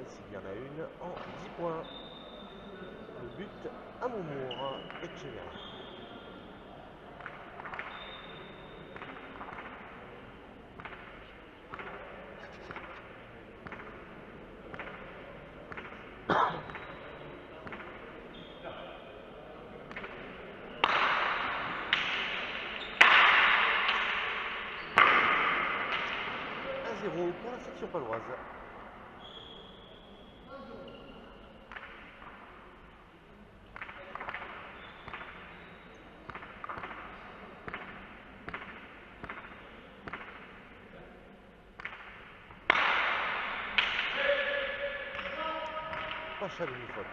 s'il y en a une, en 10 points. Le but à Montmour, Etcheverry. Pour la section paloise. Pacha demi-faute.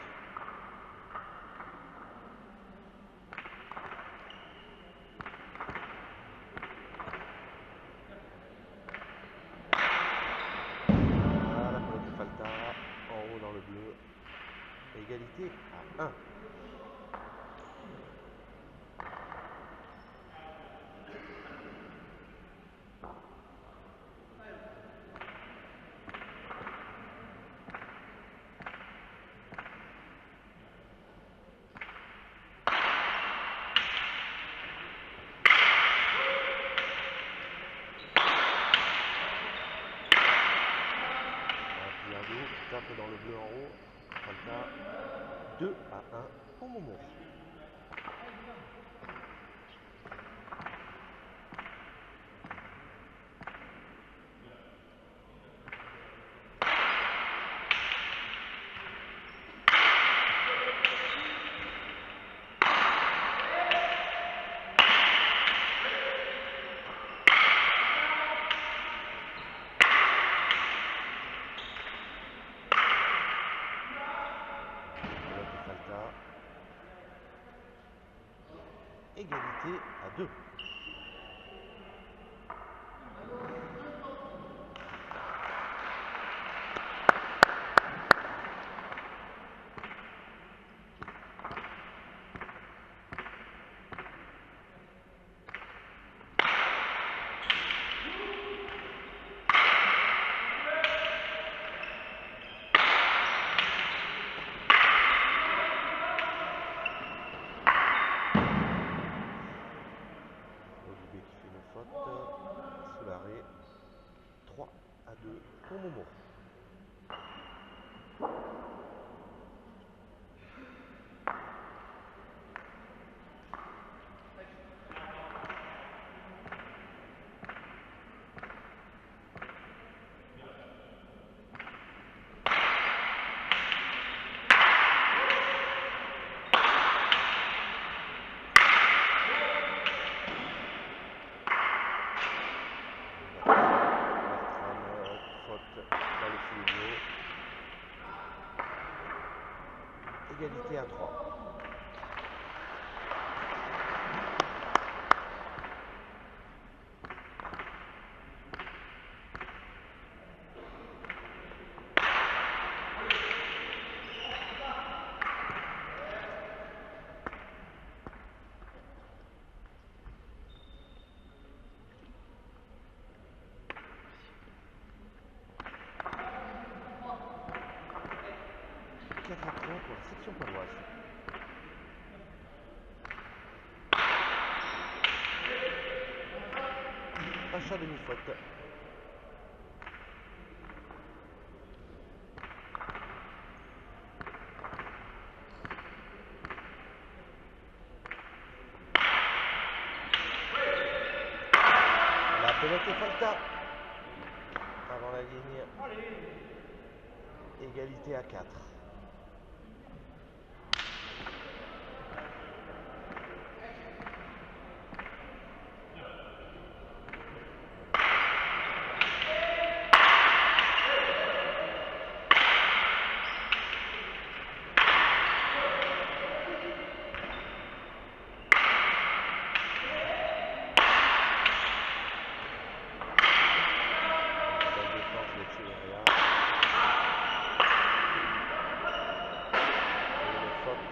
Égalité à 1. Tape dans le bleu en haut. Falta 2 à 1 pour Montmour. Égalité à 2. Sous l'arrêt, 3 à 2 pour Montmour. Égalité à 3. Pour la section paloise. Pacha demi-faute. La pénalité Falta avant la ligne. Égalité à 4.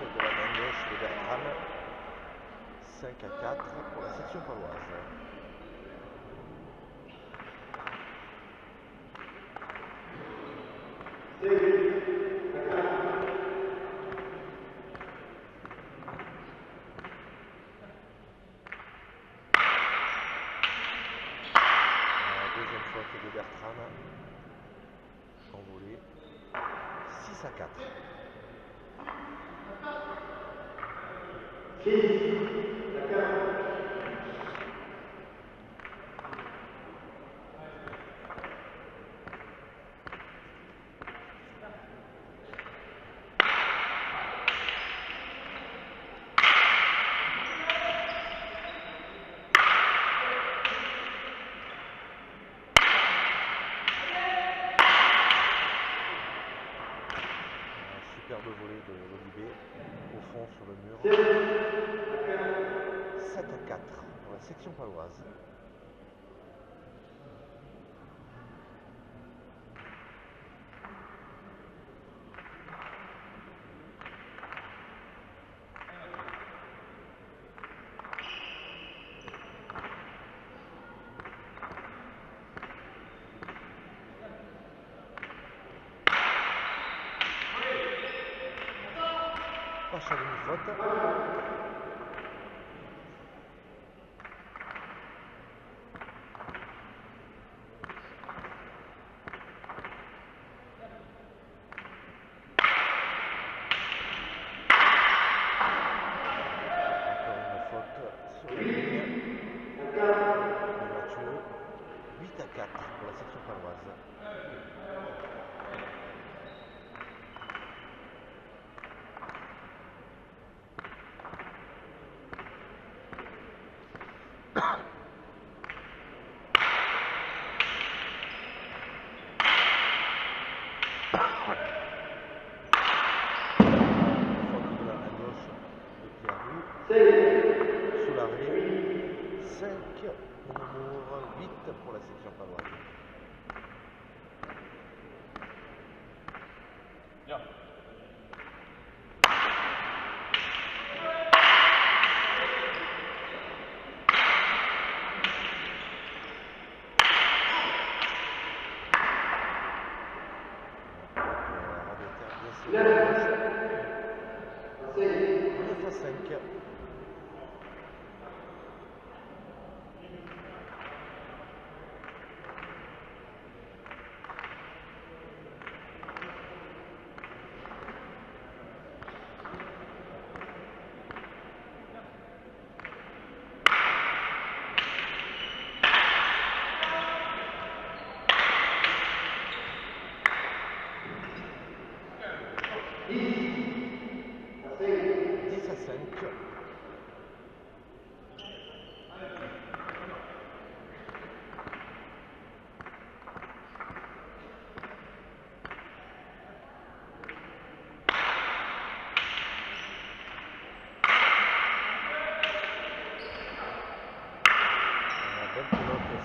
De la main gauche de Bertram. 5 à 4 pour la section paloise. Bertrand. Envolé. 6-4. Superbe volée de l'Olivier au fond sur le mur. 7-4 pour la section paloise. Pacha demi-faute. Encore une faute sur la ligne de Mathieu. 8-4 pour la section paloise. Sous l'arrêt, 5 numéro 8 pour la section paloise. Yeah.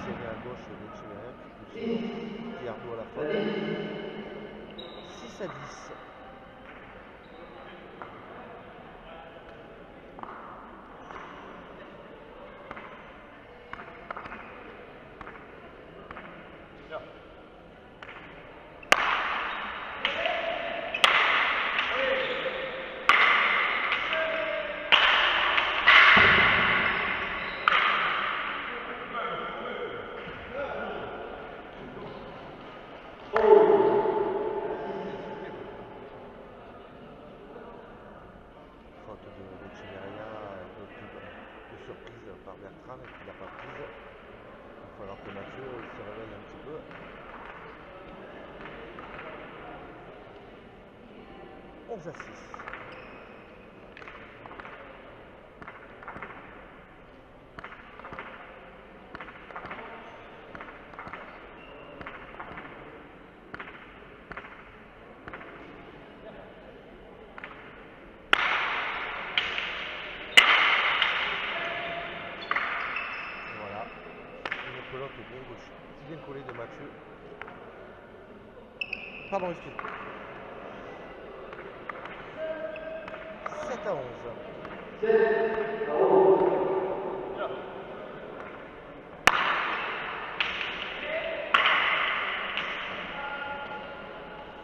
serré à gauche de Tchouerek, Thiardo à la faute. 6-10. Par Bertrand et qui l'a pas prise. Il va falloir que Mathieu se réveille un petit peu. « 11-6. Pelote bien gauche, bien collé de Mathieu. Pardon, excuse. 7-11.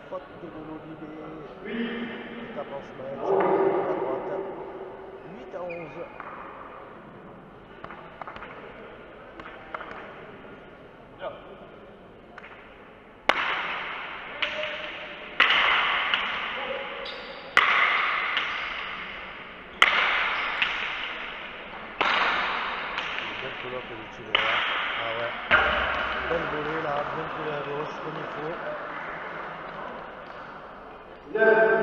Faute de l'Olivier. Qui tape en smash. À droite. 8-11. bloc de Civeria. Ah ouais. Belle volée là, bien collé à gauche, comme il faut. 9-11.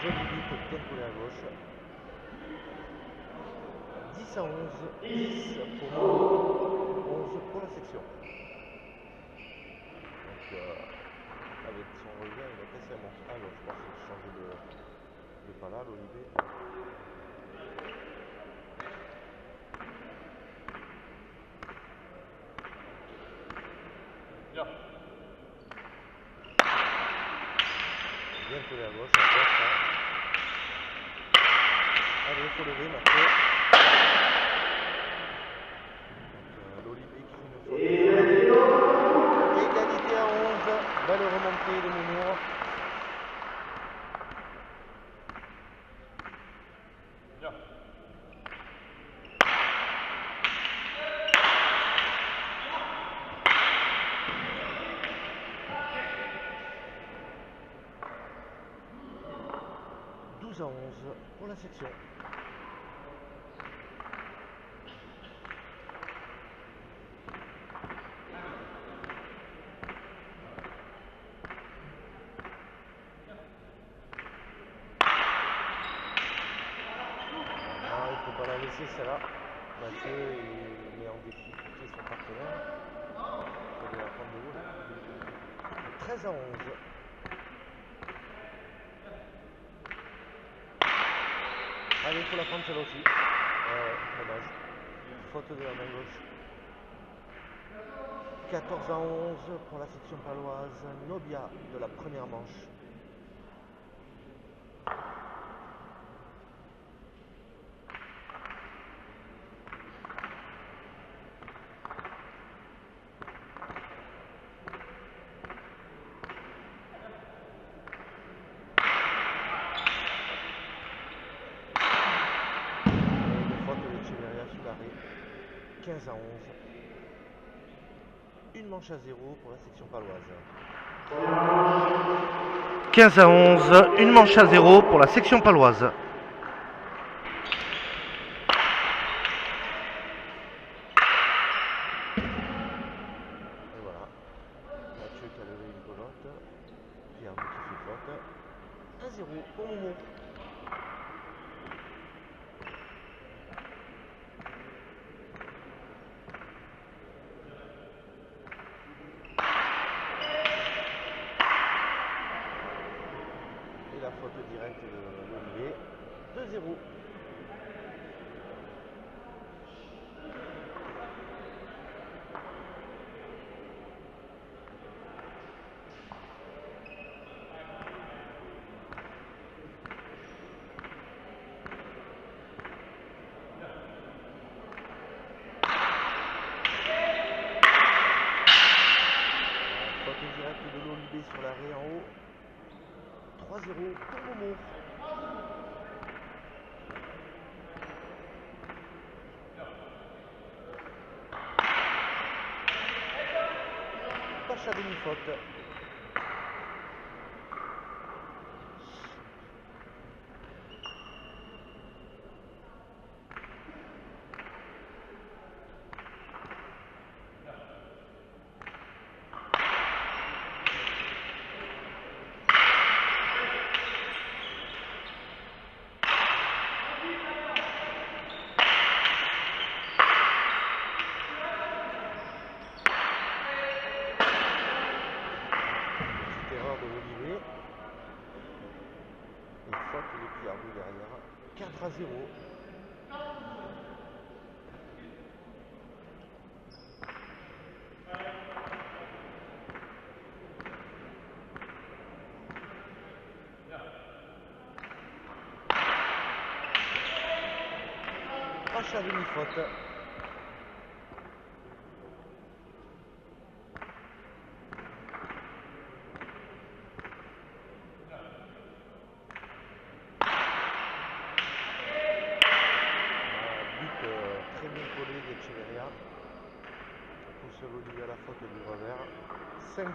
Joli but, bien collé à gauche. 10-11, 10 pour Momo, 11 pour la section. Donc avec son revers, il a cassé un morceau. Alors je pense qu'il a changé de palade, Olivier. Bien collé à gauche, encore ça. Allez, il faut lever maintenant. Donc l'Olivier qui fait une faute. Égalité à 11. Belle remontée de Momo. À 11 pour la section. Ah, il faut pas la laisser celle-là. Mathieu il met en difficulté son partenaire. Il faut la prendre de haut. 13 à 11. Allez, il faut la prendre celle-là aussi. Ouais, dommage. Faute de la main gauche. 14 à 11 pour la section paloise. Nobia de la première manche. Faute de Civeria sous l'arrêt. 15 à 11. Une manche à 0 pour la section paloise. 15 à 11, une manche à 0 pour la section paloise. Et voilà. Mathieu qui a levé une pelote. Pierre qui fait faute. 1-0 pour Momo. La faute directe de l'Olivier. 2-0. Faute directe de l'Olivier sur l'arrêt en haut. 3-0 pour Momo. Pacha demi-faute. Erreur de l'Olivier. Et faute de Pierre derrière. 4-0. Pacha demi-faute. 5-0.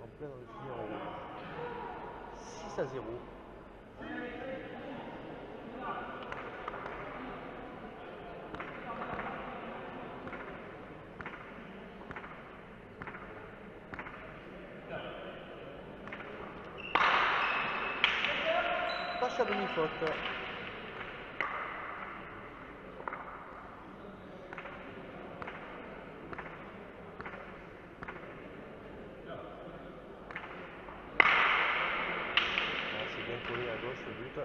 En plein dans le fini en haut. 6-0. Passe à demi-faute. Collé à gauche le but.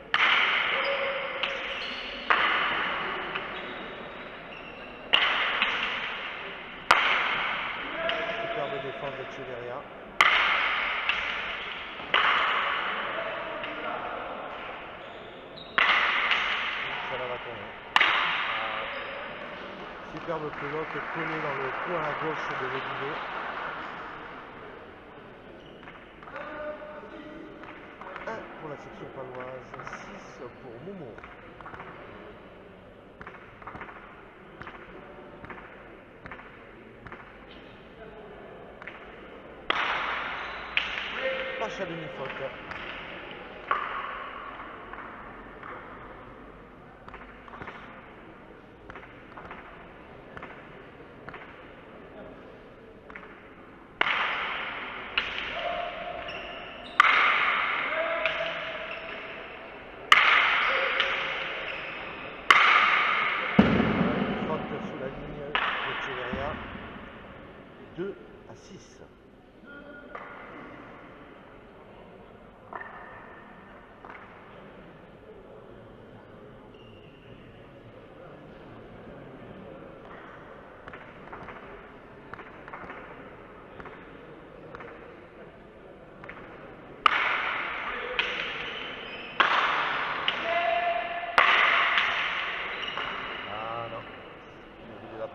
Superbe défense de Echeverria. Ça là va tourner. Superbe pelote collée dans le coin à gauche de l'Olivier. Pour la section paloise, 6 pour Momo. Passe à demi-faute. Sous la ligne de Echeverria, 2-6.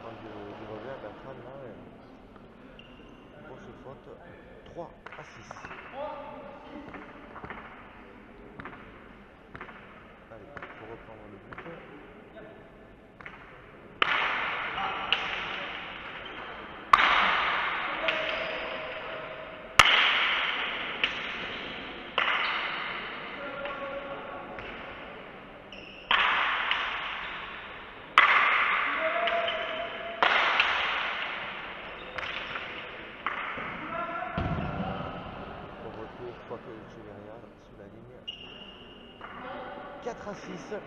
Du revers, Bertrand là, grosse faute, 3-6. Allez, il faut reprendre le but. Faute de Echeverria sous la ligne. 4-6.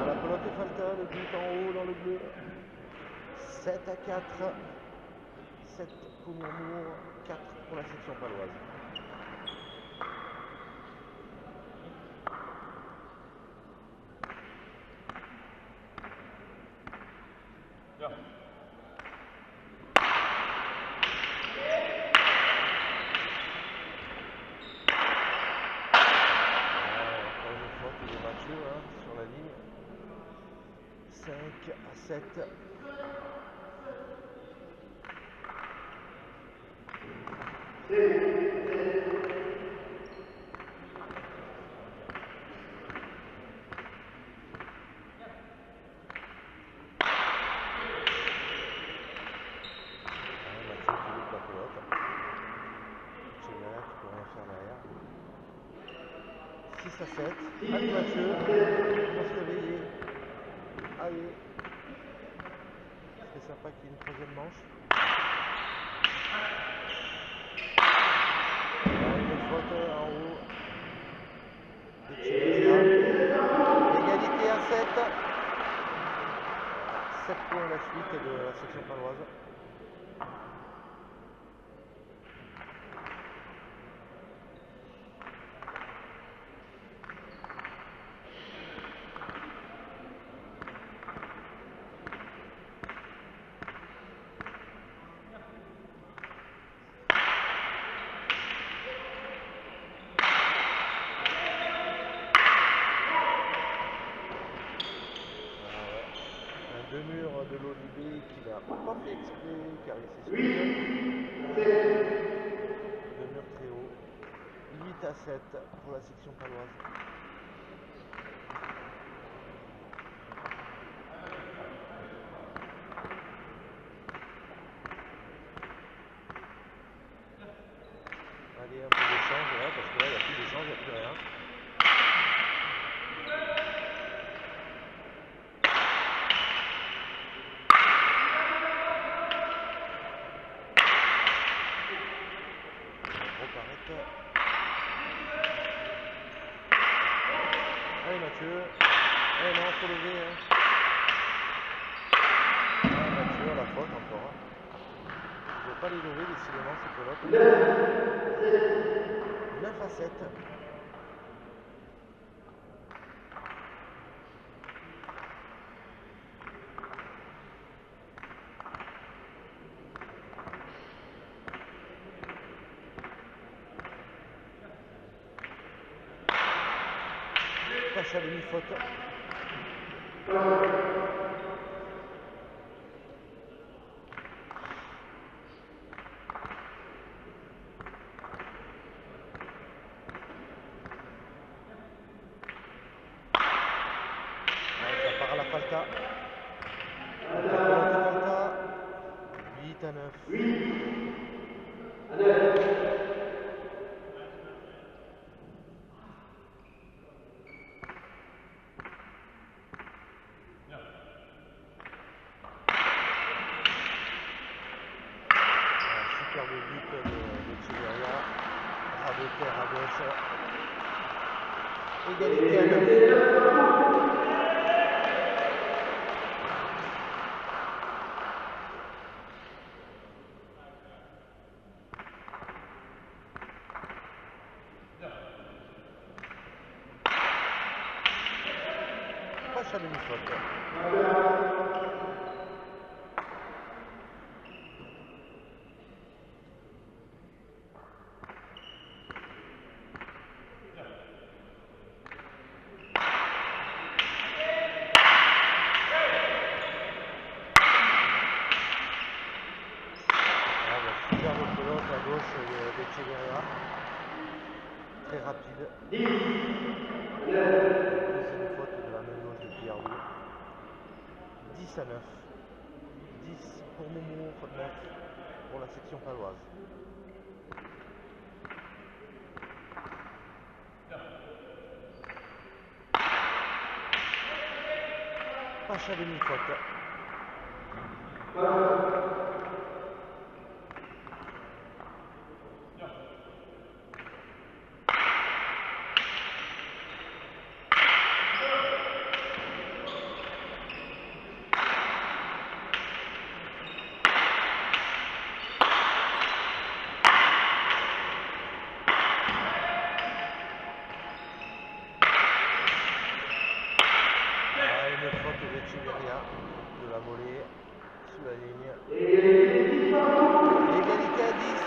La pelote est Falta, le but en haut dans le bleu. 7-4. 7 pour Mourmour, 4 pour la section paloise. Sur la ligne, 5-7. Derrière. 6-7. Allez Mathieu, on va se réveiller. Allez. C'est sympa qu'il y ait une troisième manche. Une faute en haut. Égalité à 7. 7 points la suite de la section paloise. de l'Olivier qui n'a pas fait exprès car il s'excuse. Le mur très haut. 8-7 pour la section paloise. Allez, un peu d'échange là, parce que là, il n'y a plus d'échange, il n'y a plus rien. Allez Mathieu. Eh non, faut lever. Hein. Ah, Mathieu à la faute encore. Hein. Je ne vais pas les lever décidément ces pelotes. 9-7. Passe à demi-faute. Ça part à la Falta. Falta. 8-9. Super but de Chiveria. Rabeter à gauche. Égalité à 9. Passe à demi-faute. Superbe pelote à gauche d'Echeverria. Très rapide. Deuxième faute de la main gauche de Pierre. 10-9. 10 pour Momo, 9 pour la section paloise. Pache à demi-faute. Une faute d'Echeverria de la volée sous la ligne. Égalité à 10.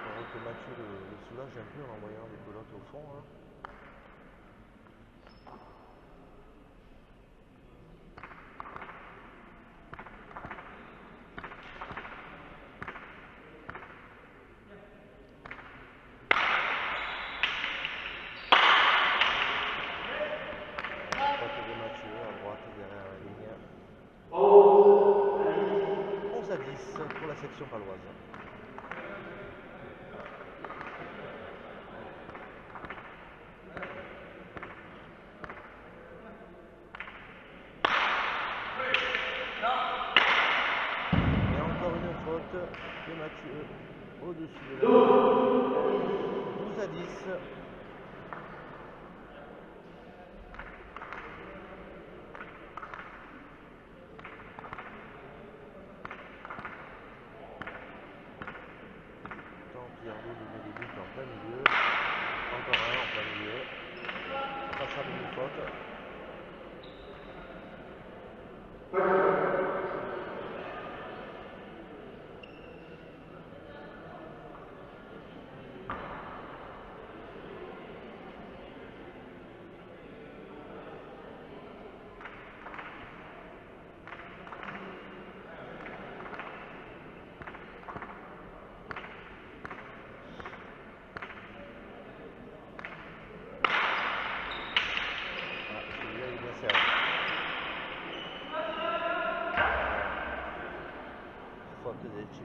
Alors que Mathieu le soulage un peu en envoyant des pelotes au fond. Hein. Pour la section paloise. Et encore une faute de Mathieu au-dessus de la 12-10. Pierre lui met des buts en plein milieu. Encore un en plein milieu. On passera de faute.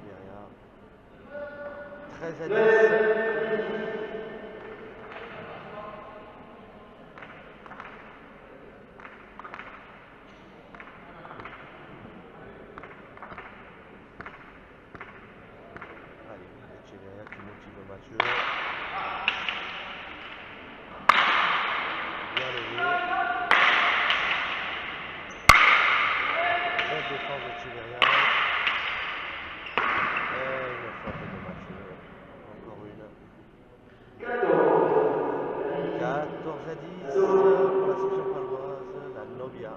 Echeverria. 13-10. Allez, Echeverria qui motive Mathieu. Bien levé. Belle défense d'Echeverria. Et une faute de Mathieu. Encore une. 14-10 pour la section paloise, la Nobia.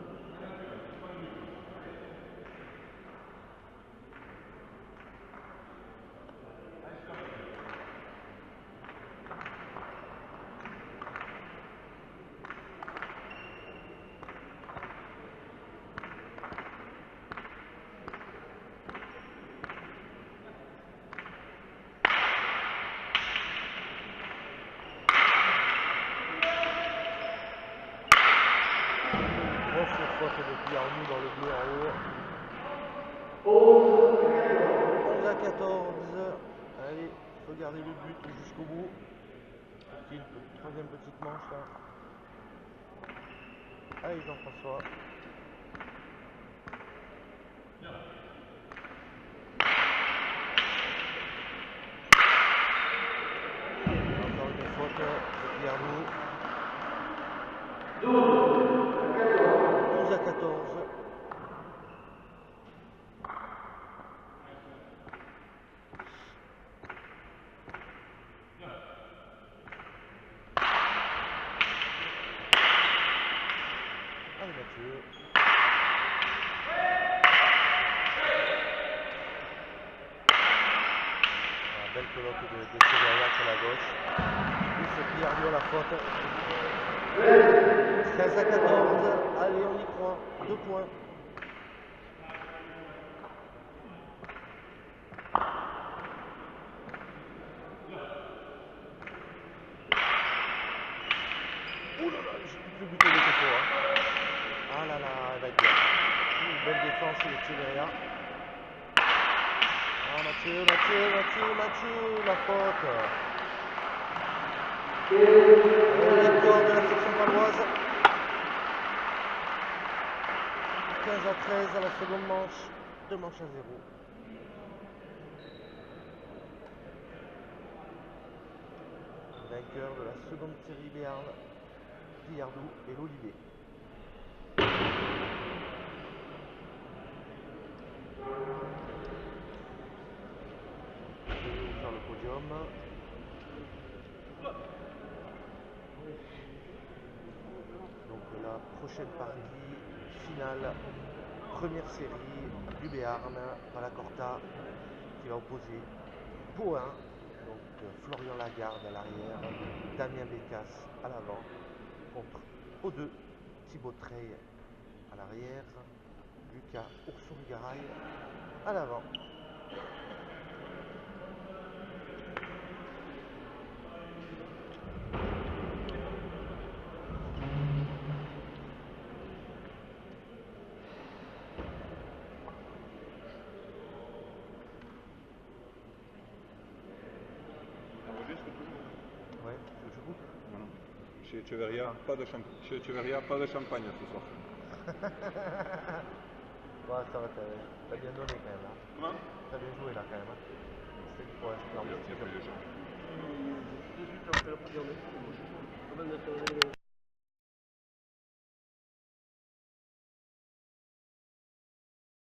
Grosse faute de Pierre-Nous dans le bleu en haut. 11-14. Allez, il faut garder le but jusqu'au bout. Troisième petite manche là. Allez Jean-François. Encore une faute de Pierre-Nous. 12-14. Allez Mathieu. Belle pelote de Echeverria sur la gauche. C'est Pierre-Nous à la faute. 13-14. Allez, on y croit. 2 points. Ouh là là, j'ai plus buté de quelque fois. Ah là là, elle va être bien. Une belle défense de Echeverria. Ah Mathieu, la faute. Victoire de la section paloise. 15-13 à la seconde manche. 2 manches à 0. Vainqueur de la seconde série Béarn, Pillardou et l'Olivier. Je vais vous faire le podium. Donc la prochaine partie finale, première série du Béarn à la Corta, qui va opposer Pau 1, donc Florian Lagarde à l'arrière, Damien Bécasse à l'avant, contre Pau 2, Thibaut Treille à l'arrière, Lucas Oursour-Garay à l'avant. Ouais, je coupe. Non. Chez Echeverria, pas de champagne. Chez Echeverria, pas de champagne ce soir. Ouais, ça va, t'as bien donné quand même là. Comment? T'as bien joué là quand même. C'était ouais, Il y a plus de gens.